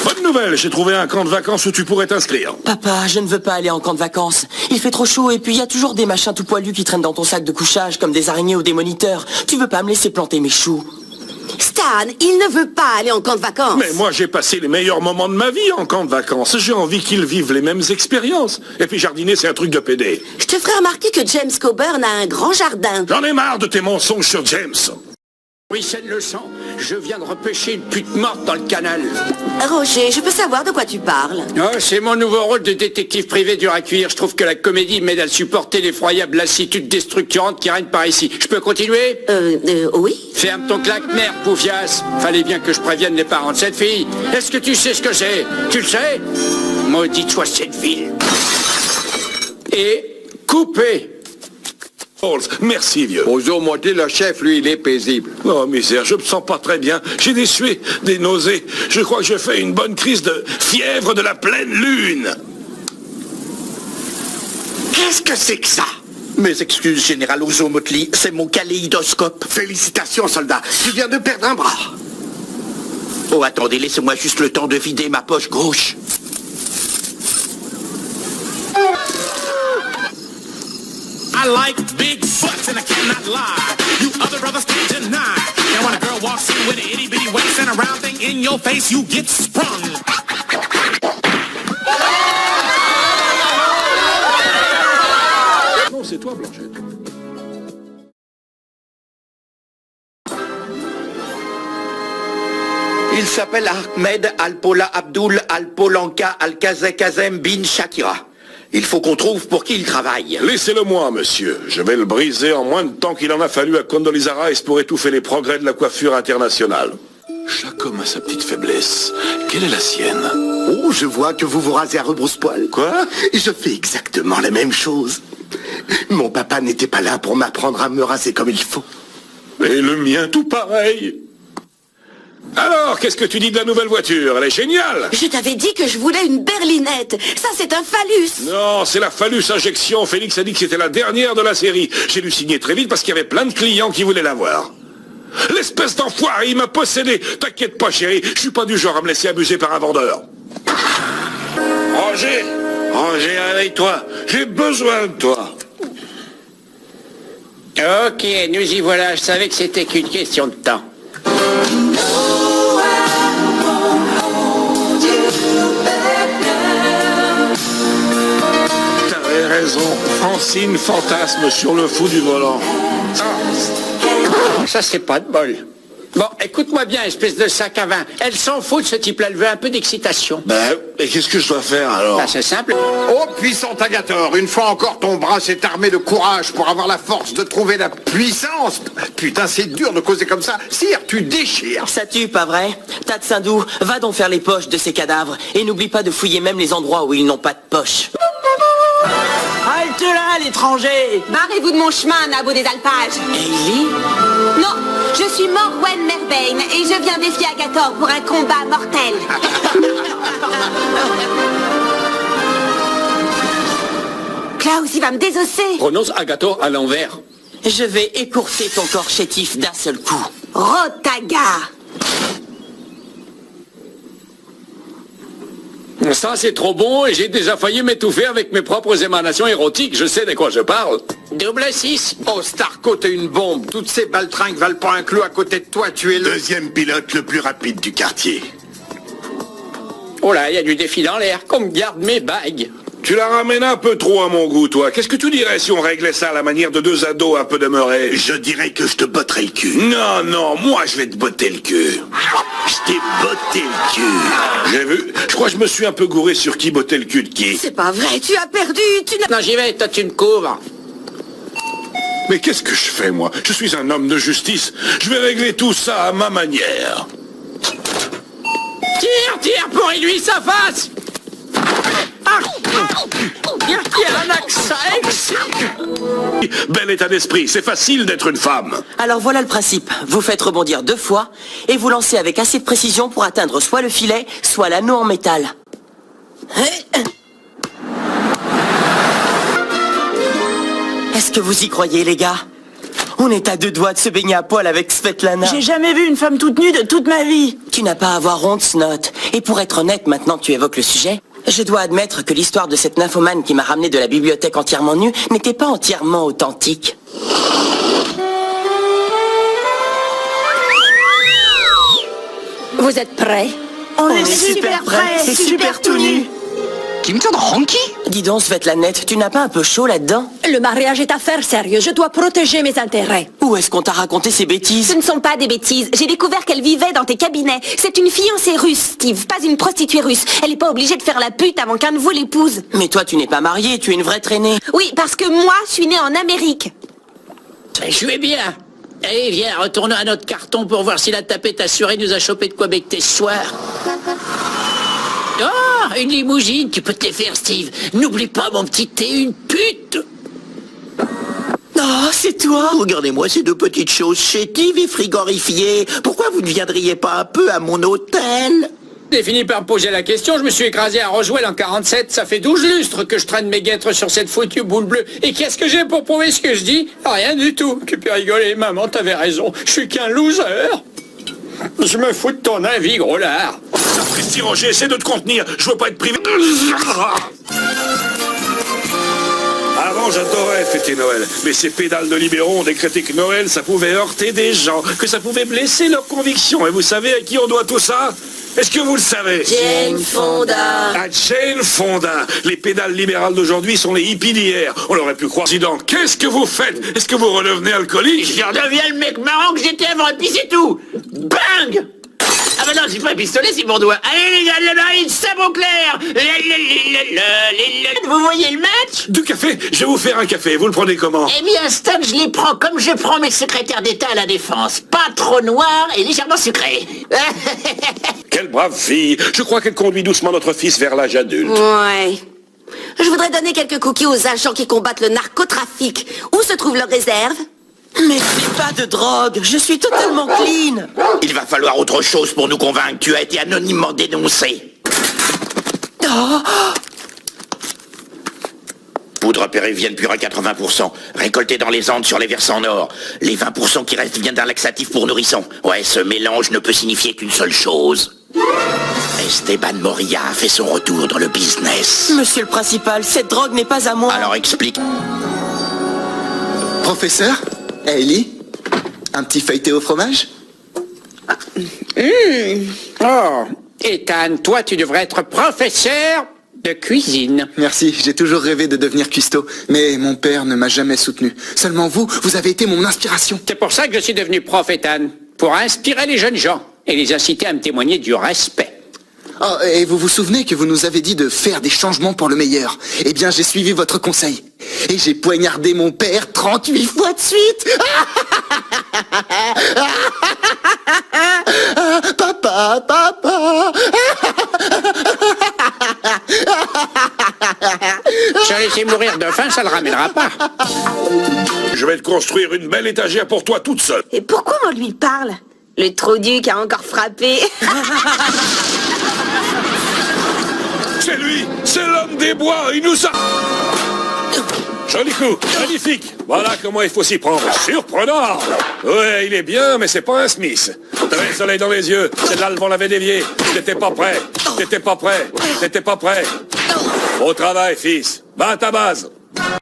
Bonne nouvelle, j'ai trouvé un camp de vacances où tu pourrais t'inscrire. Papa, je ne veux pas aller en camp de vacances. Il fait trop chaud et puis il y a toujours des machins tout poilus qui traînent dans ton sac de couchage, comme des araignées ou des moniteurs. Tu veux pas me laisser planter mes choux? Stan, il ne veut pas aller en camp de vacances. Mais moi, j'ai passé les meilleurs moments de ma vie en camp de vacances. J'ai envie qu'ils vivent les mêmes expériences. Et puis jardiner, c'est un truc de pédé. Je te ferai remarquer que James Coburn a un grand jardin. J'en ai marre de tes mensonges sur James. Ruisselle le sang. Je viens de repêcher une pute morte dans le canal. Roger, je peux savoir de quoi tu parles? Oh, c'est mon nouveau rôle de détective privé dur à cuire. Je trouve que la comédie m'aide à supporter l'effroyable lassitude déstructurante qui règne par ici. Je peux continuer? Oui. Ferme ton claque, merde, poufiasse. Fallait bien que je prévienne les parents de cette fille. Est-ce que tu sais ce que c'est? Tu le sais? Maudite soit cette ville. Et coupé. Merci, vieux. Bonjour, moi, le chef, lui, il est paisible. Oh, misère, je me sens pas très bien. J'ai des suées, des nausées. Je crois que je fais une bonne crise de fièvre de la pleine lune. Qu'est-ce que c'est que ça? Mes excuses, Général Ozo-Motley, c'est mon kaléidoscope. Félicitations, soldat, tu viens de perdre un bras. Oh, attendez, laissez-moi juste le temps de vider ma poche gauche. I like big butts and I cannot lie. You other brothers can't deny. Now when a girl walks in with an itty bitty waist and a round thing in your face, you get sprung. Non, c'est toi, Blanchette. Il s'appelle Ahmed Al-Pola Abdul Al-Polanka Al-Kazem bin Shakira. Il faut qu'on trouve pour qui il travaille. Laissez-le-moi, monsieur. Je vais le briser en moins de temps qu'il en a fallu à Condoleezza Rice pour étouffer les progrès de la coiffure internationale. Chaque homme a sa petite faiblesse. Quelle est la sienne? Oh, je vois que vous vous rasez à rebrousse-poil. Quoi? Je fais exactement la même chose. Mon papa n'était pas là pour m'apprendre à me raser comme il faut. Et le mien, tout pareil. Alors, qu'est-ce que tu dis de la nouvelle voiture? Elle est géniale. Je t'avais dit que je voulais une berlinette. Ça, c'est un phallus. Non, c'est la phallus injection. Félix a dit que c'était la dernière de la série. J'ai dû signer très vite parce qu'il y avait plein de clients qui voulaient l'avoir. L'espèce d'enfoiré, il m'a possédé. T'inquiète pas, chérie, je suis pas du genre à me laisser abuser par un vendeur. Roger, réveille-toi. J'ai besoin de toi. Ok, nous y voilà. Je savais que c'était qu'une question de temps. T'avais raison. Francine fantasme sur le fou du volant. Ça, c'est pas de bol. Bon, écoute-moi bien, espèce de sac à vin. Elle s'en fout de ce type-là, elle veut un peu d'excitation. Ben, et qu'est-ce que je dois faire alors? Bah, c'est simple. Oh, puissant Agathor, une fois encore, ton bras s'est armé de courage pour avoir la force de trouver la puissance. Putain, c'est dur de causer comme ça. Sire, tu déchires. Ça tue, pas vrai? Tatsindou, va donc faire les poches de ces cadavres. Et n'oublie pas de fouiller même les endroits où ils n'ont pas de poche. Halte là, l'étranger! Barrez-vous de mon chemin, Nabo des Alpages. Hailey? Non, je suis Morwen Merbane et je viens défier Agathor pour un combat mortel. Klaus, il va me désosser. Prononce Agathor à l'envers. Je vais écourter ton corps chétif d'un seul coup. Rotaga. Ça, c'est trop bon et j'ai déjà failli m'étouffer avec mes propres émanations érotiques. Je sais de quoi je parle. Double 6. Oh, Starco, t'es une bombe. Toutes ces baltringues valent pas un clou à côté de toi. Tu es le... Deuxième pilote le plus rapide du quartier. Oh là, il y a du défi dans l'air. Qu'on me garde mes bagues. Tu la ramènes un peu trop à mon goût, toi. Qu'est-ce que tu dirais si on réglait ça à la manière de deux ados un peu demeurés? Je dirais que je te botterai le cul. Non, moi je vais te botter le cul. Je t'ai botté le cul. J'ai vu. Je crois que je me suis un peu gouré sur qui bottait le cul de qui. C'est pas vrai, tu as perdu, tu n'as... Non, j'y vais, toi tu me couvres. Mais qu'est-ce que je fais, moi? Je suis un homme de justice. Je vais régler tout ça à ma manière. Tire, pourris-lui sa face. Il a un accent. Bel état d'esprit, c'est facile d'être une femme. Alors voilà le principe. Vous faites rebondir 2 fois et vous lancez avec assez de précision pour atteindre soit le filet, soit l'anneau en métal. Est-ce que vous y croyez, les gars? On est à 2 doigts de se baigner à poil avec Svetlana. J'ai jamais vu une femme toute nue de toute ma vie. Tu Tu n'as pas à avoir honte, Snot. Et pour être honnête, maintenant que tu évoques le sujet, je dois admettre que l'histoire de cette nymphomane qui m'a ramené de la bibliothèque entièrement nue n'était pas entièrement authentique. Vous êtes prêts? On est super prêts, et super tout nus. Dis donc, Svetlanette, tu n'as pas un peu chaud là-dedans? Le mariage est affaire sérieuse, je dois protéger mes intérêts. Où est-ce qu'on t'a raconté ces bêtises? Ce ne sont pas des bêtises, j'ai découvert qu'elle vivait dans tes cabinets. C'est une fiancée russe, Steve, pas une prostituée russe. Elle n'est pas obligée de faire la pute avant qu'un de vous l'épouse. Mais toi, tu n'es pas mariée, tu es une vraie traînée. Oui, parce que moi, je suis née en Amérique. Jouez bien. Allez, viens, retournons à notre carton pour voir si la tapette assurée nous a chopé de quoi becter ce soir. Oh, une limousine, tu peux te les faire, Steve. N'oublie pas, mon petit, t'es une pute. Oh, c'est toi? Regardez-moi ces deux petites choses chétives et frigorifiées. Pourquoi vous ne viendriez pas un peu à mon hôtel? J'ai fini par me poser la question, je me suis écrasé à Roswell en 47, ça fait 12 lustres que je traîne mes guêtres sur cette foutue boule bleue. Et qu'est-ce que j'ai pour prouver ce que je dis? Rien du tout. Tu peux rigoler, maman, t'avais raison. Je suis qu'un loser. Je me fous de ton avis, gros lard. Sapristi, Roger, essaie de te contenir. Je veux pas être privé. Avant, j'adorais fêter Noël. Mais ces pédales de libéraux ont décrété que Noël, ça pouvait heurter des gens, que ça pouvait blesser leurs convictions. Et vous savez à qui on doit tout ça? Est-ce que vous le savez? Jane Fonda. À Jane Fonda. Les pédales libérales d'aujourd'hui sont les hippies d'hier. On l'aurait pu croire. Président, qu'est-ce que vous faites? Est-ce que vous redevenez alcoolique? Je redeviens le mec marrant que j'étais avant, et puis c'est tout. Bang! Ah bah non, c'est pas un pistolet, c'est mon doigt. Allez les gars, le sabot clair. Vous voyez le match? Du café? Je vais vous faire un café. Vous le prenez comment? Eh bien, Stan, je les prends comme je prends mes secrétaires d'État à la Défense. Pas trop noir et légèrement sucré. Quelle brave fille. Je crois qu'elle conduit doucement notre fils vers l'âge adulte. Ouais. Je voudrais donner quelques cookies aux agents qui combattent le narcotrafic. Où se trouve leur réserve? Mais c'est pas de drogue, je suis totalement clean. Il va falloir autre chose pour nous convaincre. Tu as été anonymement dénoncé. Oh. Poudre péruvienne pure à 80%, récoltée dans les Andes sur les versants nord. Les 20% qui restent viennent d'un laxatif pour nourrissons. Ouais, ce mélange ne peut signifier qu'une seule chose. Esteban Moria a fait son retour dans le business. Monsieur le principal, cette drogue n'est pas à moi. Alors explique. Professeur, Ellie, un petit feuilleté au fromage? Oh, Ethan, toi, tu devrais être professeur de cuisine. Merci, j'ai toujours rêvé de devenir cuistot, mais mon père ne m'a jamais soutenu. Seulement vous, vous avez été mon inspiration. C'est pour ça que je suis devenu prof, Ethan. Pour inspirer les jeunes gens et les inciter à me témoigner du respect. Oh, et vous vous souvenez que vous nous avez dit de faire des changements pour le meilleur? Eh bien, j'ai suivi votre conseil. Et j'ai poignardé mon père 38 fois de suite. Papa, papa. Se laisser mourir de faim, ça le ramènera pas. Je vais te construire une belle étagère pour toi toute seule. Et pourquoi on lui parle? Le trou-duc a encore frappé. C'est lui, c'est l'homme des bois, il nous a... Joli coup, magnifique. Voilà comment il faut s'y prendre. Surprenant. Ouais, il est bien, mais c'est pas un Smith. T'avais le soleil dans les yeux, celle-là, le vent l'avait dévié. T'étais pas prêt, t'étais pas prêt, t'étais pas prêt. Au travail, fils. Va à ta base.